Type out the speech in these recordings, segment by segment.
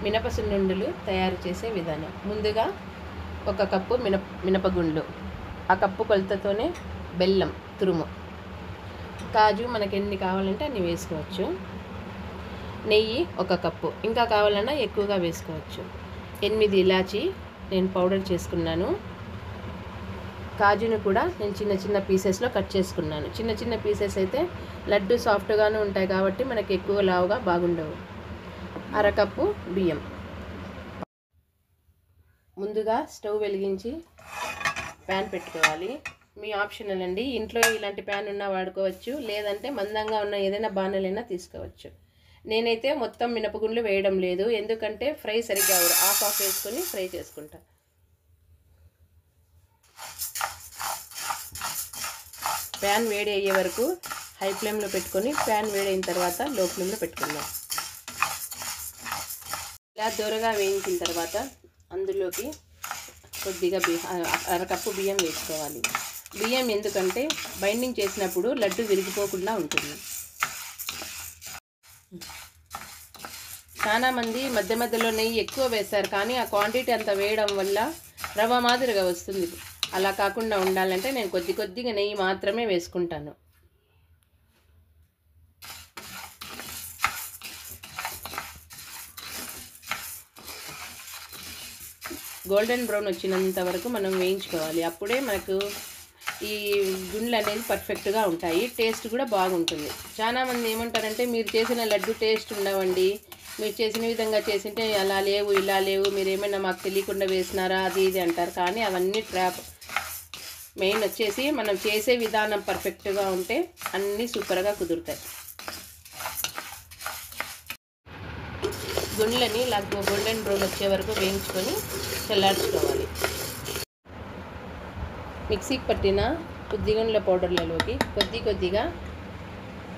మినప సున్నుండలు తయారు చేసే విధానం. ముందుగా 1 కప్పు మినపగుండ్లు, ఆ కప్పు కొలతతోనే బెల్లం తురుము, కాజు మనకి ఎన్ని కావాలంటే అన్ని వేసుకోవచ్చు, నెయ్యి 1 కప్పు, ఇంకా కావాలన్నా ఎక్కువగా వేసుకోవచ్చు, 8 ఇలాచి నేను పౌడర్ చేసుకున్నాను, కాజును కూడా నేను చిన్న చిన్న పీసెస్లో కట్ చేసుకున్నాను. చిన్న చిన్న పీసెస్ అయితే లడ్డు సాఫ్ట్గానే ఉంటాయి కాబట్టి మనకి ఎక్కువ లావుగా బాగుండవు. 1/2 కప్పు బియ్యం. ముందుగా స్టవ్ వెలిగించి ప్యాన్ పెట్టుకోవాలి. మీ ఆప్షనల్ అండి, ఇంట్లో ఇలాంటి ప్యాన్ ఉన్నా వాడుకోవచ్చు, లేదంటే మందంగా ఉన్న ఏదైనా బాణలైనా తీసుకోవచ్చు. నేనైతే మొత్తం మినపగుండ్లు వేయడం లేదు, ఎందుకంటే ఫ్రై సరిగ్గా ఆఫ్ వేసుకొని ఫ్రై చేసుకుంటా. ప్యాన్ వేడి అయ్యే వరకు హై ఫ్లేమ్లో పెట్టుకొని ప్యాన్ వేడైన తర్వాత లో ఫ్లేమ్లో పెట్టుకుందాం. ఇలా దూరగా వేయించిన తర్వాత అందులోకి కొద్దిగా 1/2 కప్పు బియ్యం వేసుకోవాలి. బియ్యం ఎందుకంటే బైండింగ్ చేసినప్పుడు లడ్డు విరిగిపోకుండా ఉంటుంది. చాలామంది మధ్య మధ్యలో నెయ్యి ఎక్కువ వేస్తారు, కానీ ఆ క్వాంటిటీ అంత వేయడం వల్ల రవ్వ మాదిరిగా వస్తుంది. అలా కాకుండా ఉండాలంటే నేను కొద్దిగా నెయ్యి మాత్రమే వేసుకుంటాను. గోల్డెన్ బ్రౌన్ వచ్చినంత వరకు మనం వేయించుకోవాలి. అప్పుడే మనకు ఈ గుండ్లు అనేది పర్ఫెక్ట్గా ఉంటాయి, టేస్ట్ కూడా బాగుంటుంది. చాలామంది ఏమంటారంటే మీరు చేసిన లడ్డు టేస్ట్ ఉండవండి, మీరు చేసిన విధంగా చేసింటే అలా లేవు ఇలా లేవు, మీరు ఏమైనా మాకు తెలియకుండా వేసినారా అది ఇది అంటారు. కానీ అవన్నీ ట్రాప్. మెయిన్ వచ్చేసి మనం చేసే విధానం పర్ఫెక్ట్గా ఉంటే అన్నీ సూపర్గా కుదురుతాయి. గుండ్లని ఇలా గోల్డెన్ బ్రౌన్ వచ్చే వరకు వేయించుకొని చల్లార్చుకోవాలి. మిక్సీకి పట్టిన గుండ్ల పౌడర్లలోకి కొద్దిగా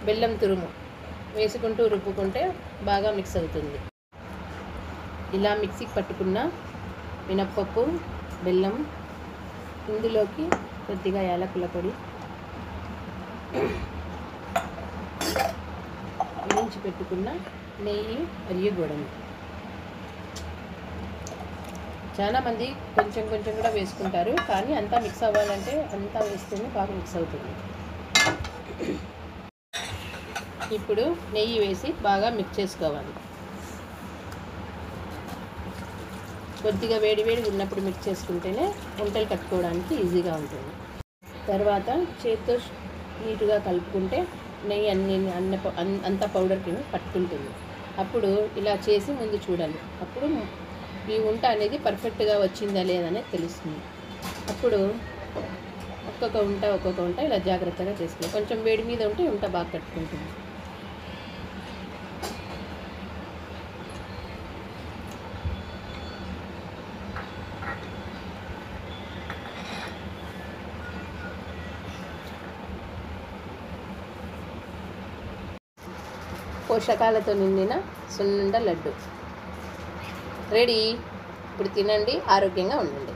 బెల్లం తురుము వేసుకుంటూ రుబ్బుకుంటే బాగా మిక్స్ అవుతుంది. ఇలా మిక్సీకి పట్టుకున్న మినప్పప్పు, బెల్లం, ఇందులోకి కొద్దిగా యాలకుల పొడి, వేయించి పెట్టుకున్న నెయ్యి మరియు గోడము. చాలామంది కొంచెం కూడా వేసుకుంటారు, కానీ అంతా మిక్స్ అవ్వాలంటే అంతా వేస్తేనే బాగా మిక్స్ అవుతుంది. ఇప్పుడు నెయ్యి వేసి బాగా మిక్స్ చేసుకోవాలి. కొద్దిగా వేడి ఉన్నప్పుడు మిక్స్ చేసుకుంటేనే వంటలు కట్టుకోవడానికి ఈజీగా ఉంటుంది. తర్వాత చేతితో నీట్గా కలుపుకుంటే నెయ్యి అంత పౌడర్కి పట్టుకుంటుంది. అప్పుడు ఇలా చేసి ముందు చూడాలి. అప్పుడు ఈ వంట అనేది పర్ఫెక్ట్గా వచ్చిందా లేదనేది తెలుస్తుంది. అప్పుడు ఒక్కొక్క వంట ఇలా జాగ్రత్తగా చేసుకోవాలి. కొంచెం వేడి మీద ఉంటే వంట బాగా కట్టుకుంటుంది. పోషకాలతో నిండిన సున్నుండ లడ్డు రెడీ. ఇప్పుడు తినండి, ఆరోగ్యంగా ఉండండి.